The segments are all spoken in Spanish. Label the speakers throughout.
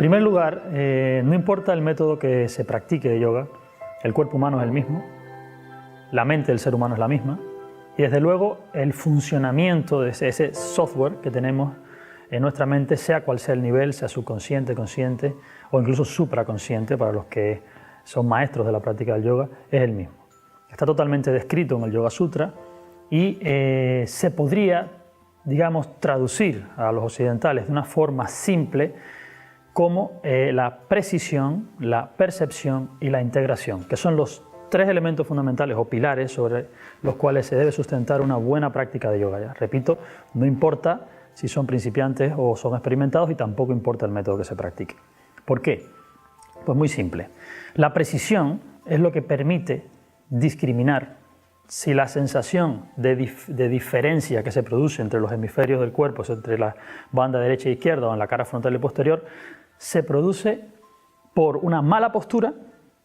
Speaker 1: primer lugar, no importa el método que se practique de yoga, el cuerpo humano es el mismo, la mente del ser humano es la misma y desde luego el funcionamiento de ese software que tenemos en nuestra mente, sea cual sea el nivel, sea subconsciente, consciente o incluso supraconsciente para los que son maestros de la práctica del yoga, es el mismo. Está totalmente descrito en el Yoga Sutra y se podría, digamos, traducir a los occidentales de una forma simple como la precisión, la percepción y la integración, que son los tres elementos fundamentales o pilares sobre los cuales se debe sustentar una buena práctica de yoga. Ya repito, no importa si son principiantes o son experimentados y tampoco importa el método que se practique. ¿Por qué? Pues muy simple. La precisión es lo que permite discriminar si la sensación de diferencia que se produce entre los hemisferios del cuerpo, entre la banda derecha e izquierda o en la cara frontal y posterior, se produce por una mala postura,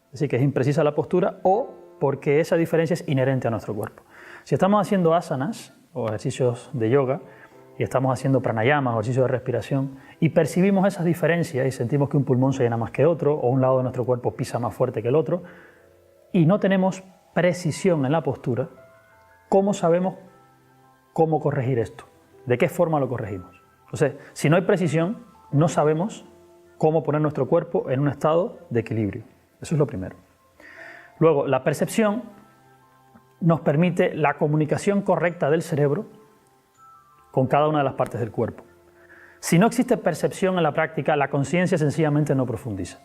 Speaker 1: es decir, que es imprecisa la postura, o porque esa diferencia es inherente a nuestro cuerpo. Si estamos haciendo asanas o ejercicios de yoga y estamos haciendo pranayamas o ejercicios de respiración y percibimos esas diferencias y sentimos que un pulmón se llena más que otro o un lado de nuestro cuerpo pisa más fuerte que el otro y no tenemos precisión en la postura, ¿cómo sabemos cómo corregir esto? ¿De qué forma lo corregimos? Entonces, si no hay precisión, no sabemos cómo poner nuestro cuerpo en un estado de equilibrio. Eso es lo primero. Luego, la percepción nos permite la comunicación correcta del cerebro con cada una de las partes del cuerpo. Si no existe percepción en la práctica, la conciencia sencillamente no profundiza.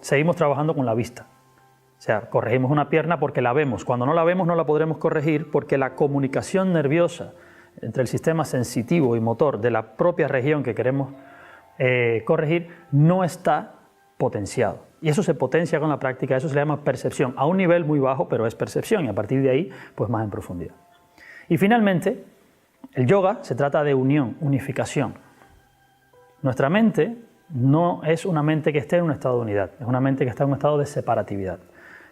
Speaker 1: Seguimos trabajando con la vista. O sea, corregimos una pierna porque la vemos. Cuando no la vemos no la podremos corregir porque la comunicación nerviosa entre el sistema sensitivo y motor de la propia región que queremos corregir no está potenciado. Y eso se potencia con la práctica, eso se le llama percepción, a un nivel muy bajo, pero es percepción y a partir de ahí, pues más en profundidad. Y finalmente, el yoga se trata de unión, unificación. Nuestra mente no es una mente que esté en un estado de unidad, es una mente que está en un estado de separatividad.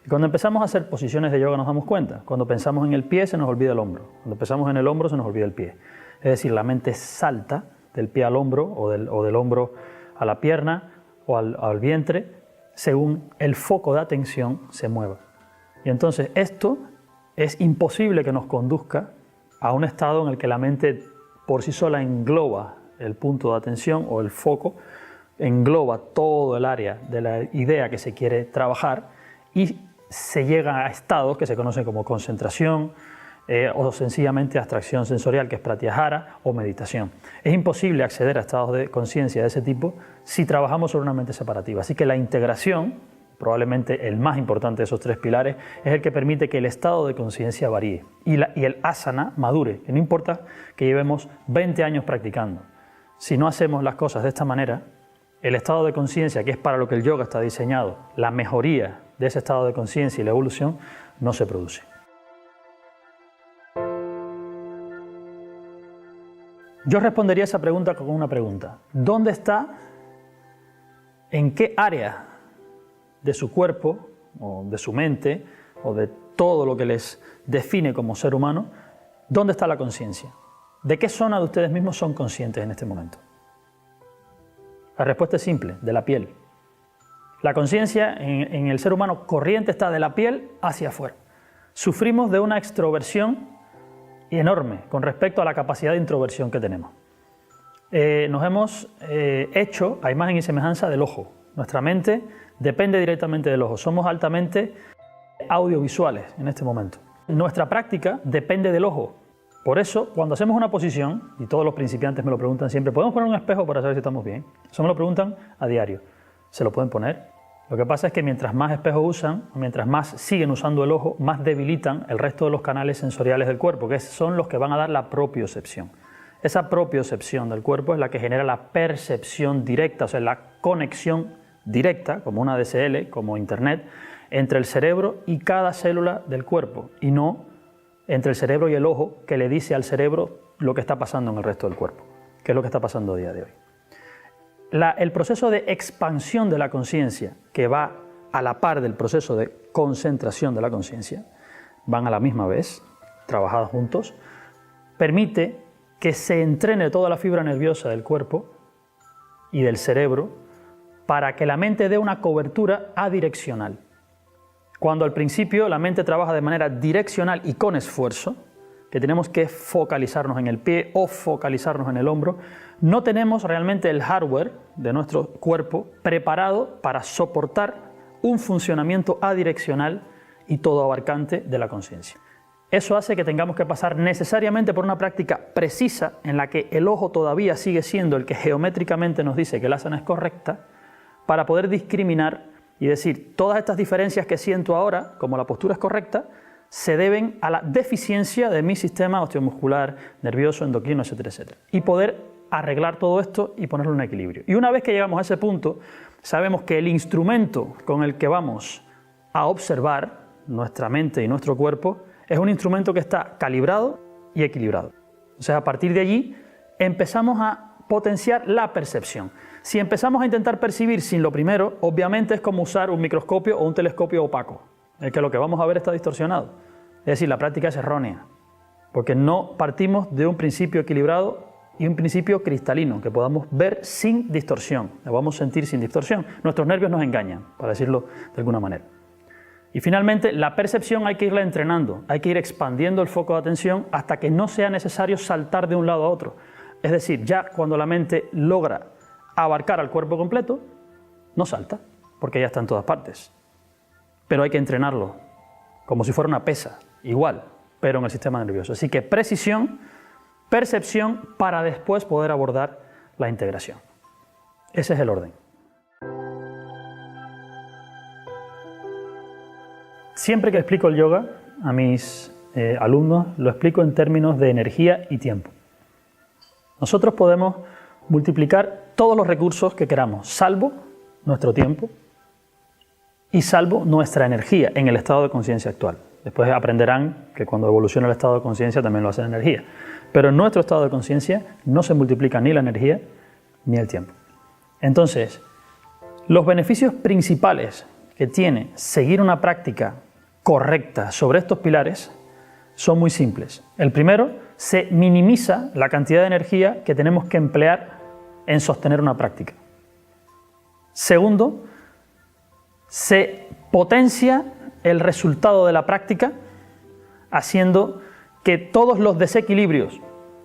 Speaker 1: Y cuando empezamos a hacer posiciones de yoga nos damos cuenta. Cuando pensamos en el pie se nos olvida el hombro. Cuando pensamos en el hombro se nos olvida el pie. Es decir, la mente salta del pie al hombro o del hombro a la pierna o al vientre según el foco de atención se mueva. Y entonces esto es imposible que nos conduzca a un estado en el que la mente por sí sola engloba el punto de atención o el foco, engloba todo el área de la idea que se quiere trabajar y se llega a estados que se conocen como concentración o sencillamente abstracción sensorial, que es pratyahara o meditación. Es imposible acceder a estados de conciencia de ese tipo si trabajamos sobre una mente separativa. Así que la integración, probablemente el más importante de esos tres pilares, es el que permite que el estado de conciencia varíe y el asana madure, que no importa que llevemos 20 años practicando. Si no hacemos las cosas de esta manera, el estado de conciencia, que es para lo que el yoga está diseñado, la mejoría de ese estado de conciencia y la evolución, no se produce. Yo respondería a esa pregunta con una pregunta. ¿Dónde está, en qué área de su cuerpo, o de su mente, o de todo lo que les define como ser humano, dónde está la conciencia? ¿De qué zona de ustedes mismos son conscientes en este momento? La respuesta es simple, de la piel. La conciencia en el ser humano corriente está de la piel hacia afuera. Sufrimos de una extroversión enorme con respecto a la capacidad de introversión que tenemos. Nos hemos hecho a imagen y semejanza del ojo. Nuestra mente depende directamente del ojo. Somos altamente audiovisuales en este momento. Nuestra práctica depende del ojo. Por eso, cuando hacemos una posición, y todos los principiantes me lo preguntan siempre, ¿podemos poner un espejo para saber si estamos bien? Eso me lo preguntan a diario. ¿Se lo pueden poner? Lo que pasa es que mientras más espejos usan, mientras más siguen usando el ojo, más debilitan el resto de los canales sensoriales del cuerpo, que son los que van a dar la propiocepción. Esa propiocepción del cuerpo es la que genera la percepción directa, o sea, la conexión directa, como una DSL, como Internet, entre el cerebro y cada célula del cuerpo, y no entre el cerebro y el ojo, que le dice al cerebro lo que está pasando en el resto del cuerpo, que es lo que está pasando a día de hoy. El proceso de expansión de la conciencia, que va a la par del proceso de concentración de la conciencia, van a la misma vez, trabajadas juntos, permite que se entrene toda la fibra nerviosa del cuerpo y del cerebro para que la mente dé una cobertura adireccional. Cuando al principio la mente trabaja de manera direccional y con esfuerzo, que tenemos que focalizarnos en el pie o focalizarnos en el hombro, no tenemos realmente el hardware de nuestro cuerpo preparado para soportar un funcionamiento adireccional y todo abarcante de la conciencia. Eso hace que tengamos que pasar necesariamente por una práctica precisa en la que el ojo todavía sigue siendo el que geométricamente nos dice que la asana es correcta, para poder discriminar y decir todas estas diferencias que siento ahora, como la postura es correcta, se deben a la deficiencia de mi sistema osteomuscular, nervioso, endocrino, etcétera, etcétera. Y poder arreglar todo esto y ponerlo en equilibrio. Y una vez que llegamos a ese punto, sabemos que el instrumento con el que vamos a observar nuestra mente y nuestro cuerpo es un instrumento que está calibrado y equilibrado. O sea, a partir de allí empezamos a potenciar la percepción. Si empezamos a intentar percibir sin lo primero, obviamente es como usar un microscopio o un telescopio opaco, en el que lo que vamos a ver está distorsionado. Es decir, la práctica es errónea, porque no partimos de un principio equilibrado y un principio cristalino, que podamos ver sin distorsión, lo vamos a sentir sin distorsión. Nuestros nervios nos engañan, para decirlo de alguna manera. Y finalmente, la percepción hay que irla entrenando, hay que ir expandiendo el foco de atención hasta que no sea necesario saltar de un lado a otro. Es decir, ya cuando la mente logra abarcar al cuerpo completo, no salta, porque ya está en todas partes. Pero hay que entrenarlo, como si fuera una pesa, igual, pero en el sistema nervioso. Así que precisión, percepción, para después poder abordar la integración. Ese es el orden. Siempre que explico el yoga a mis alumnos, lo explico en términos de energía y tiempo. Nosotros podemos multiplicar todos los recursos que queramos, salvo nuestro tiempo y salvo nuestra energía en el estado de conciencia actual. Después aprenderán que cuando evoluciona el estado de conciencia también lo hace la energía. Pero en nuestro estado de conciencia no se multiplica ni la energía ni el tiempo. Entonces, los beneficios principales que tiene seguir una práctica correcta sobre estos pilares son muy simples. El primero, se minimiza la cantidad de energía que tenemos que emplear en sostener una práctica. Segundo, se potencia el resultado de la práctica haciendo que todos los desequilibrios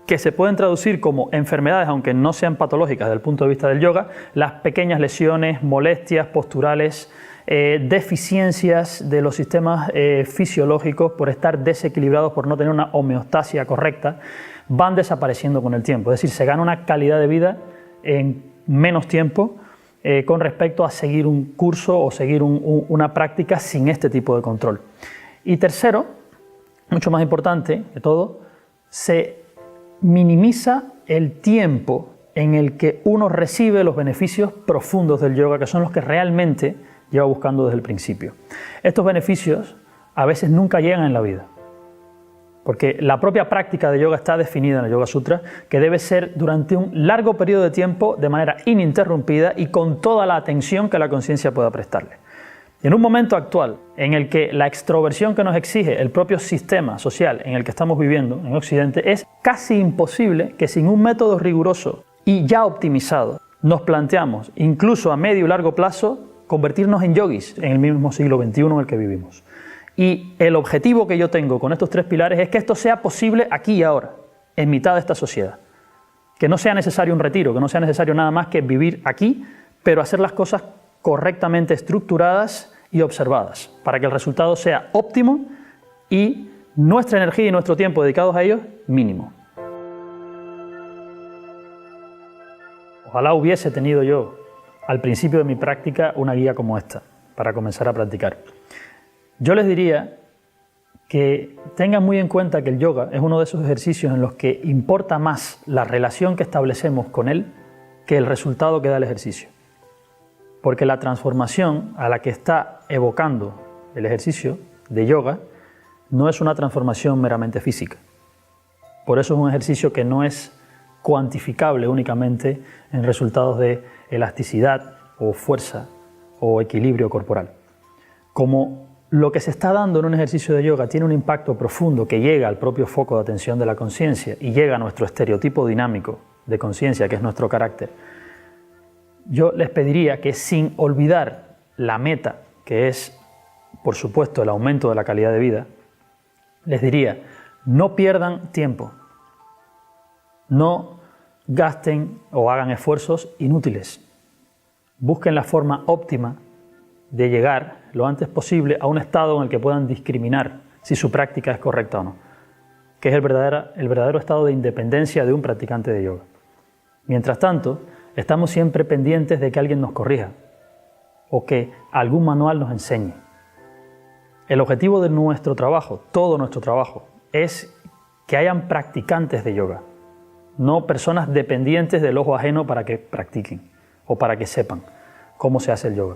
Speaker 1: que se pueden traducir como enfermedades, aunque no sean patológicas desde el punto de vista del yoga, las pequeñas lesiones, molestias posturales, deficiencias de los sistemas fisiológicos por estar desequilibrados, por no tener una homeostasia correcta, van desapareciendo con el tiempo. Es decir, se gana una calidad de vida en menos tiempo con respecto a seguir un curso o seguir una práctica sin este tipo de control. Y tercero, mucho más importante que todo, se minimiza el tiempo en el que uno recibe los beneficios profundos del yoga, que son los que realmente lleva buscando desde el principio. Estos beneficios a veces nunca llegan en la vida, porque la propia práctica de yoga está definida en el Yoga Sutra, que debe ser durante un largo periodo de tiempo de manera ininterrumpida y con toda la atención que la conciencia pueda prestarle. Y en un momento actual en el que la extroversión que nos exige el propio sistema social en el que estamos viviendo en Occidente, es casi imposible que sin un método riguroso y ya optimizado nos planteamos, incluso a medio y largo plazo, convertirnos en yogis en el mismo siglo XXI en el que vivimos. Y el objetivo que yo tengo con estos tres pilares es que esto sea posible aquí y ahora, en mitad de esta sociedad. Que no sea necesario un retiro, que no sea necesario nada más que vivir aquí, pero hacer las cosas correctamente estructuradas y observadas, para que el resultado sea óptimo y nuestra energía y nuestro tiempo dedicados a ellos, mínimo. Ojalá hubiese tenido yo al principio de mi práctica una guía como esta, para comenzar a practicar. Yo les diría que tengan muy en cuenta que el yoga es uno de esos ejercicios en los que importa más la relación que establecemos con él que el resultado que da el ejercicio. Porque la transformación a la que está evocando el ejercicio de yoga no es una transformación meramente física. Por eso es un ejercicio que no es cuantificable únicamente en resultados de elasticidad o fuerza o equilibrio corporal. Como lo que se está dando en un ejercicio de yoga tiene un impacto profundo que llega al propio foco de atención de la conciencia y llega a nuestro estereotipo dinámico de conciencia, que es nuestro carácter, yo les pediría que, sin olvidar la meta, que es, por supuesto, el aumento de la calidad de vida, les diría, no pierdan tiempo, no gasten o hagan esfuerzos inútiles. Busquen la forma óptima de llegar lo antes posible a un estado en el que puedan discriminar si su práctica es correcta o no, que es el verdadero estado de independencia de un practicante de yoga. Mientras tanto, estamos siempre pendientes de que alguien nos corrija o que algún manual nos enseñe. El objetivo de nuestro trabajo, todo nuestro trabajo, es que hayan practicantes de yoga, no personas dependientes del ojo ajeno para que practiquen o para que sepan cómo se hace el yoga.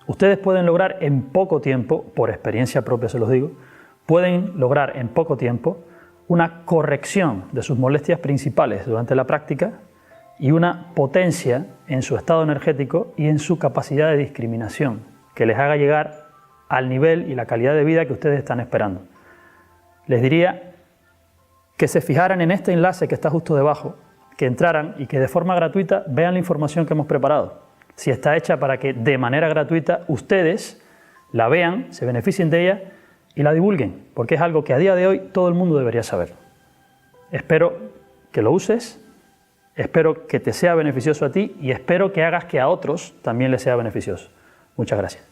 Speaker 1: Ustedes pueden lograr en poco tiempo, por experiencia propia se los digo, pueden lograr en poco tiempo una corrección de sus molestias principales durante la práctica y una potencia en su estado energético y en su capacidad de discriminación, que les haga llegar al nivel y la calidad de vida que ustedes están esperando. Les diría que se fijaran en este enlace que está justo debajo, que entraran y que de forma gratuita vean la información que hemos preparado. Si está hecha para que de manera gratuita ustedes la vean, se beneficien de ella y la divulguen, porque es algo que a día de hoy todo el mundo debería saber. Espero que lo uses, espero que te sea beneficioso a ti y espero que hagas que a otros también les sea beneficioso. Muchas gracias.